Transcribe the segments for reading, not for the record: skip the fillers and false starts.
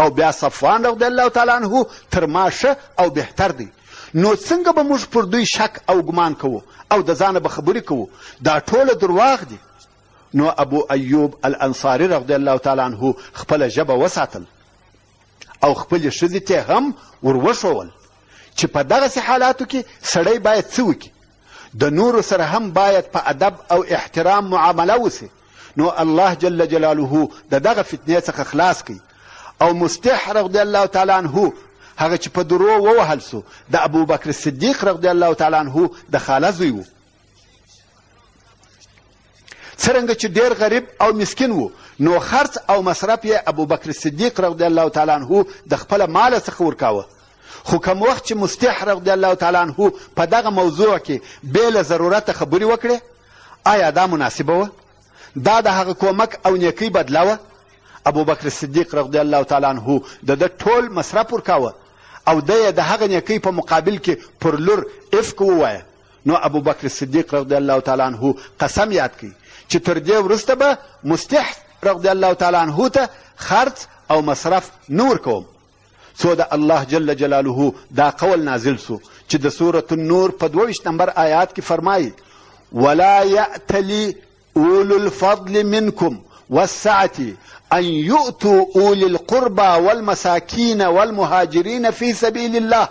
او بیا صفوان رضی الله تعالی عنه تر ما ښه او بهتر دی. نو څنګه به موږ پر دوی شک او ګمان کوو او د ځانه به خبرې کوو؟ دا ټوله درواغ دي. نو ابو ایوب الانصاري رضی الله تعالی عنه خپله ژبه وساتل او خپلې ښځې ته هم ور وښول چې په دغسې حالاتو کې سړی باید څه وکړي. د نورو سره هم باید په ادب او احترام معامله وسي. نو الله جل جلاله د دغه فتنې څخه خلاص کړي. او مستح رضی الله تعالی عنه هغه چې په درو ووهل سو د ابوبکر صدیق رضی الله تعالی عنه د خاله زوی و. څرنګه چې ډېر غریب او مسکین و نو خرڅ او مصرف یې ابوبکر صدیق رضی الله تعالی عنه د خپله ماله څخه ورکاوه. خو کوم وخت چې مستح رضی الله تعالی عنه په دغه موضوع کې بې له ضرورته خبرې وکړې، آیا دا مناسبه وه؟ دا د هغه کومک او نیکۍ بدله وه؟ ابوبکر صدیق رضی الله تعالی عنه د ده ټول مصرف ورکاوه او ده یې د هغه نیکۍ په مقابل کې پر لور افک ووایه. نو ابوبکر صدیق رضی الله تعالی عنه قسم یاد کړي چې تر دې وروسته به مستح رضی الله تعالی عنه ته خرڅ او مصرف نه ورکوم. څو د الله جل جلاله دا قول نازل سو چې د سورة النور په 22 نمبر آیات کې فرمایي: ولا یأتلی اولو الفضل منکم والسعة ان یؤتوا اولی القربى والمساکین والمهاجرین فی سبیل الله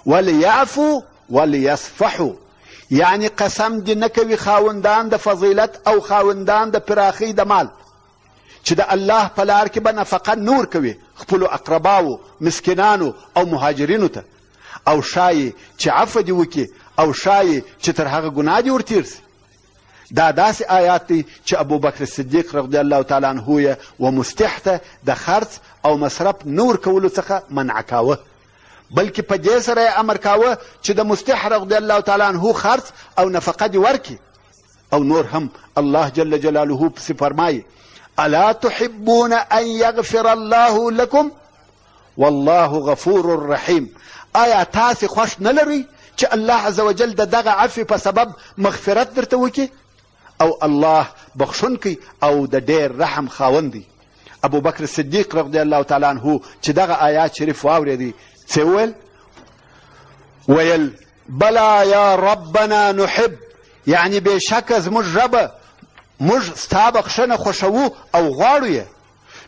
ولیعفوا ولیصفحوا. یعنی قسم دې نه کوي خاوندان د فضیلت او خاوندان د پراخۍ د مال چې د الله په لار کې به نفقه نه ورکوي خپلو اقرباو، مسکینانو او مهاجرینو ته، او ښایي چې عفو دې وکړي او ښایي چې تر هغه ګناه دې ورتېر سي. دا داسې آیات دی چې ابوبکر صدیق رضی الله تعالی عنه یې و مستح ته د خرڅ او مصرف نه ورکولو څخه منع کاوه، بلکې په دې سره یې امر کاوه چې د مستح رضی الله تعالی عنه خرڅ او نفقه دې ورکړي. او نور هم الله جل جلاله پسې فرمایي: الا تحبون ان یغفر الله لكم والله غفور رحیم. آیا تاسې خوښ نه لرئ چې الله عز وجل د دغه عفو په سبب مغفرت درته وکړي؟ او الله بخښونکی او د ډېر رحم خاوند دی. ابوبکر صدیق رضی الله تعالی عنه چې دغه آیات شریف واورېدی څه وویل؟ ویل: بلا یا ربنا نحب، یعنی بېشکه زموږ ربه موږ ستا بخښنه خوښوو او غواړو یې.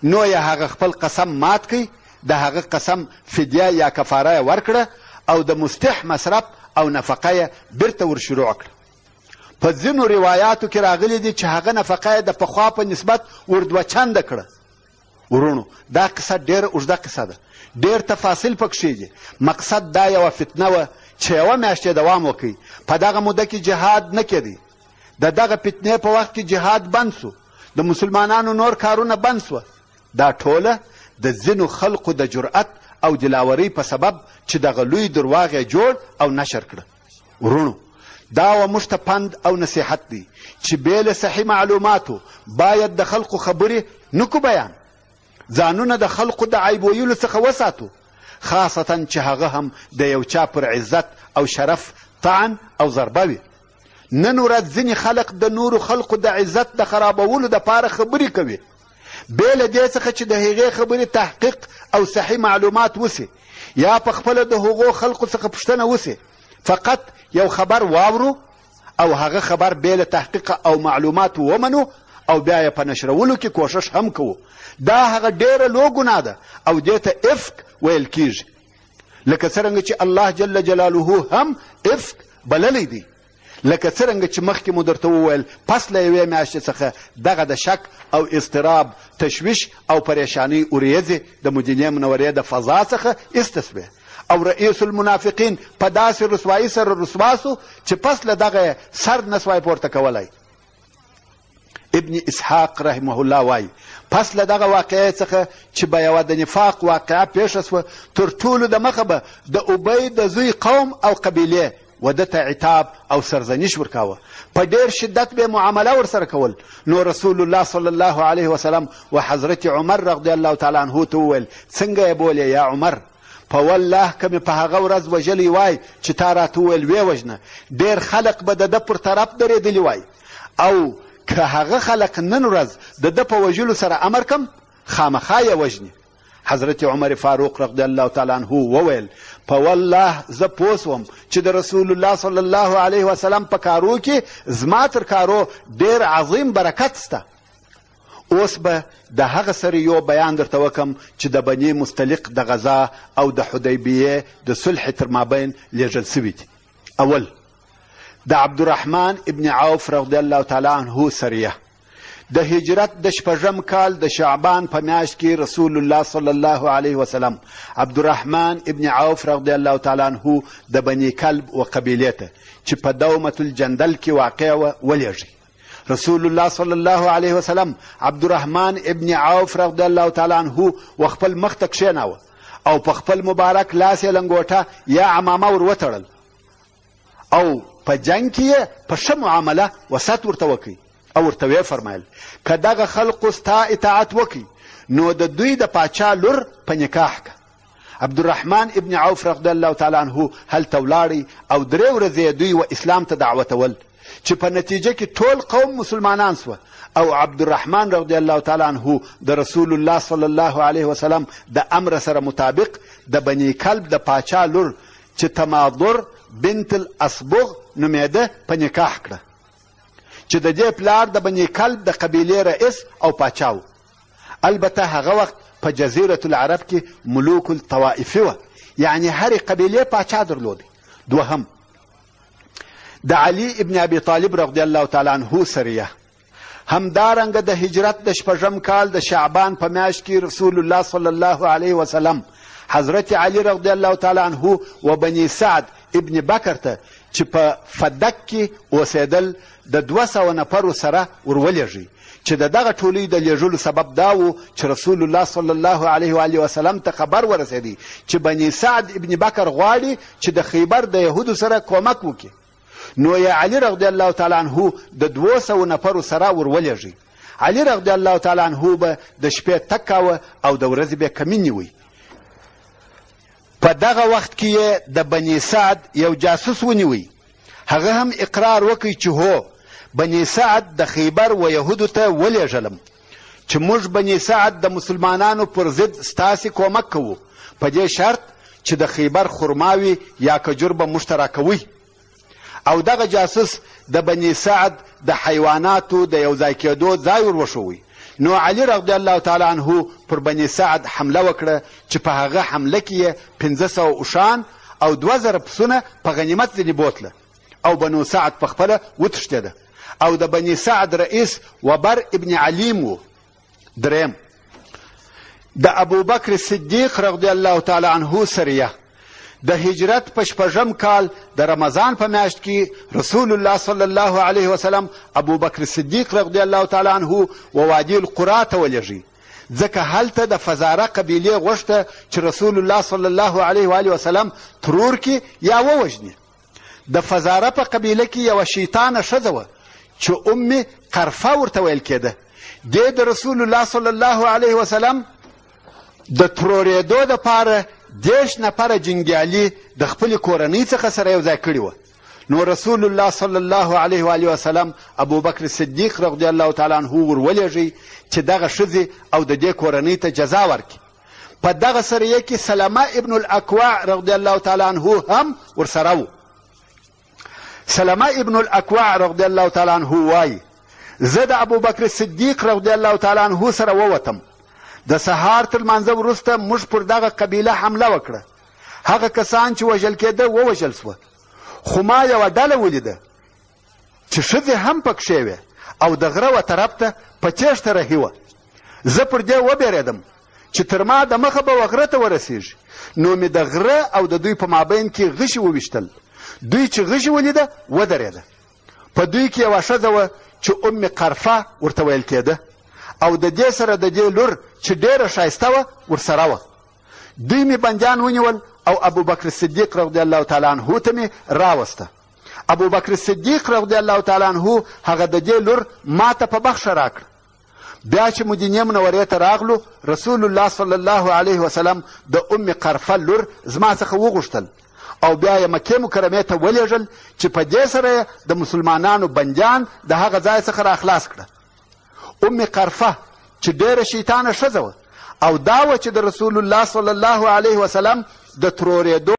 نو یې هغه خپل قسم مات کړي، د هغه قسم فدیه یا کفاره یې ورکړه او د مستح مصرف او نفقه یې بیرته ورشروع کړه. په ځینو روایاتو کې راغلی دي چې هغه نفقه یې د پخوا په نسبت ور دوه چنده کړه. ورونو دا قصه ډېره اوږده قصه ده، ډېر تفاصیل پکښې دي. مقصد دا یوه فتنه وه چې یوه میاشت یې دوام وکړي. په دغه موده کې جهاد نه کېدی. د دغه فتنې په وخت کې جهاد بند سو، د مسلمانانو نور کارونه بند سوه. دا ټوله د ځینو خلقو د جرأت او دلاورۍ په سبب چې دغه لوی درواغ یې جوړ او نشر کړه. ورونو دا و موږ ته پند او نصیحت دی چې بې له صحیح معلوماتو باید د خلقو خبرې نکو بیان، ځانونه د خلقو د عیب ویلو څخه وساتو، خاصتا چې هغه هم د یو چا پر عزت او شرف طعن او ضربه وي. نن ورځ ځینې خلق د نورو خلقو د عزت د خرابولو دپاره خبرې کوي، بې له دې څخه چې د هغې خبرې تحقیق او صحیح معلومات وسي یا په خپله د هغو خلقو څخه پوښتنه وسي. فقط یو خبر واورو او هغه خبر بې له تحقیق او معلوماتو ومنو او بیا یې په نشرولو کې کوشش هم کوو. دا هغه ډېره لو ګناه ده او دې ته افک ویل کیږي، لکه څرنګه چې الله جل جلاله هم افک بللی دی. لکه څرنګه چې مخکې مو درته وویل پس له یوې میاشتې څخه دغه د شک او اضطراب، تشویش او پریشانۍ وریځې د مدینې منورې د فضا څخه ایسته سوې او رئیس المنافقین په داسې رسوایي سره رسوا سو چې پس له دغه سر نسوای پورته کولی. ابن اسحاق رحمه الله وایي پس له دغه واقعې څخه چې به یوه د نفاق واقعه پیښه سوه، تر ټولو د مخه به د ابی د زوی قوم او قبیلې و ده ته عتاب او سرزنش ورکاوه، په ډېر شدت به معامله ورسره کول. نو رسول الله صلی الله علیه وسلم و حضرت عمر رضی الله تعالی عنه ته وویل: څنګه یې بولې یا عمر؟ په والله که مې په هغه ورځ وژلی وای چې تا راته وویل ویې وژنه، ډېر خلق به د ده پر طرف درېدلي وای، او که هغه خلق نن ورځ د ده په وژلو سره امر کم خامخا یې وژني. حضرت عمر فاروق رضی الله تعالی عنه وویل په والله زه پوه سوم چې د رسول الله صلی الله علیه وسلم په کارو کې زما تر کارو ډېر عظیم برکت سته. اوس به د هغه سره یو بیان درته وکم چې د بني مستلق د غزا او د حدیبیې د صلح تر مابین لیږل سوي دي. اول د عبدالرحمن ابن عوف رضی الله تعالی عنه سریه د هجرت د 6 کال د شعبان په میاشت کې رسول الله صلی الله علیه وسلم عبدالرحمن ابن عوف رضی الله تعالی عنه د بني کلب و قبیلې ته چې په دومة الجندل کې واقع وه ولېږي. رسول الله صلی الله علیه وسلم عبدالرحمن ابن عوف رضی الله تعالی عنه و خپل مخ ته کښېناوه او په خپل مبارک لاس یې لنګوټه یا عمامه ور وتړل او په جنګ کې یې په ښه معامله وسط ورته وکړي او ورته ویې فرمایل که دغه خلقو ستا اطاعت وکړي نو د دوی د پاچا لور په نکاح که. عبدالرحمن ابن عوف رضی الله تعالی عنه هلته ولاړی او 3 ورځې دوی و اسلام ته دعوتول چې په نتیجه کې ټول قوم مسلمانان سوه او عبدالرحمن رضی الله تعالی عنه د رسول الله صلی الله علیه وسلم د امر سره مطابق د بني کلب د پاچا لور چې تماضر بنت الاصبغ نومېده په نکاح کړه چې د دې پلار د بني کلب د قبیلې رئیس او پاچا و. البته هغه وخت په جزیرة العرب کې ملوک الطوائفي وه، یعنی هرې قبیلې پاچا درلودی. دوهم د علي ابن ابي طالب رضی الله تعالی عنه سریه همدارنګه د هجرت د 6 کال د شعبان په میاشت کې رسول الله صلی الله علیه وسلم حضرت علي رضی الله تعالی عنه و بني سعد ابن بکر ته چې په فدک کې اوسېدل د 200 نفرو سره ورولېږي چې د دغه ټولۍ د لیږلو سبب دا و چې رسول الله صلی الله علیه و آله وسلم ته خبر ورسېدی چې بني سعد ابن بکر غواړي چې د خیبر د یهودو سره کومک وکړي. نو یا علي رضی الله تعالی عنه د 200 نفرو سره ورولېږي. علي رضی الله تعالی عنه به د شپې تګ کاوه او د ورځې به کمین نیوی. په دغه وخت کې یې د بني سعد یو جاسوس ونیوی. هغه هم اقرار وکړي چې هو بني سعد د خیبر و یهودو ته ولېږلم چې موږ بني سعد د مسلمانانو پر ضد ستاسې کومک کوو په دې شرط چې د خیبر خرماوي یا کجور به موږ ته راکوئ. او دغه جاسوس د بني سعد د حیواناتو د یو ځای کېدو ځای ور وښوی. نو علي رضی الله تعالی عنه پر بني سعد حمله وکړه چې په هغه حمله کې یې 500 اوښان او 2000 پسونه په غنیمت ځینې بوتله او بنو سعد په خپله وتښتېده او د بني سعد رئیس وبر ابن علیم و. دریم د ابوبکر صدیق رضی الله تعالی عنه سریه د هجرت په 6 کال د رمضان په میاشت کې رسول الله صلی الله علیه وسلم ابوبکر صدیق رضی الله تعالی عنه و وادي القرا ته ولېږي ځکه هلته د فزاره قبیلې غوښته چې رسول الله صلی الله علیه و آله وسلم ترور کې یا ووژني. د فزاره په قبیله کې یوه شیطانه ښځه وه چې ام قرفه ورته ویل کېده. دې د رسول الله صلی الله علیه وسلم د ترورېدو دپاره 10 نفره جنګیالي د خپلې کورنۍ څخه سره یو ځای کړي وه. نو رسول الله صلی الله علیه و آله وسلم ابوبکر صدیق رضی الله تعالی عنه ورولېږي چې دغه ښځې او د دې کورنۍ ته جزا ورکړي. په دغه سریه کې سلمه ابن الاکوع رضی الله تعالی عنه هم ورسره و. سلمه ابن الاکوع رضی الله تعالی عنه وایي زه د ابوبکر صدیق رضی الله تعالی عنه سره ووتم. د سهار تر لمانځه وروسته موږ پر دغه قبیله حمله وکړه. هغه کسان چې وژل کېده ووژل سوه، خو ما یوه ډله ولیده چې ښځې هم پکښې وې او د غره و طرف ته په تېښته رهي وه. زه پر دې وبېرېدم چې تر ما د مخه به غره ته ورسېږي. نو مې د غره او د دوی په مابین کې غشي وویشتل. دوی چې غشي ولیده ودرېده. په دوی کې یوه ښځه وه چې ام قرفه ورته ویل کېده او د دې سره د دې لور چې ډېره ښایسته وه ورسره وه. دوی مې بندیان ونیول او ابوبکر صدیق رضی الله تعالی عنه ته مې راوسته. ابوبکر صدیق رضی الله تعالی عنه هغه د دې لور ما ته په بخښه راکړه. بیا چې مدینې منورې ته راغلو رسول الله صلی الله علیه وسلم د ام قرفه لور زما څخه وغوښتل او بیا یې مکې مکرمې ته ولېږل چې په دې سره د مسلمانانو بندیان د هغه ځای څخه راخلاص کړه. ام قرفه چې ډېره شیطانه ښځه وه او دا وه چې د رسول الله صلی الله علیه وسلم د ترورېدو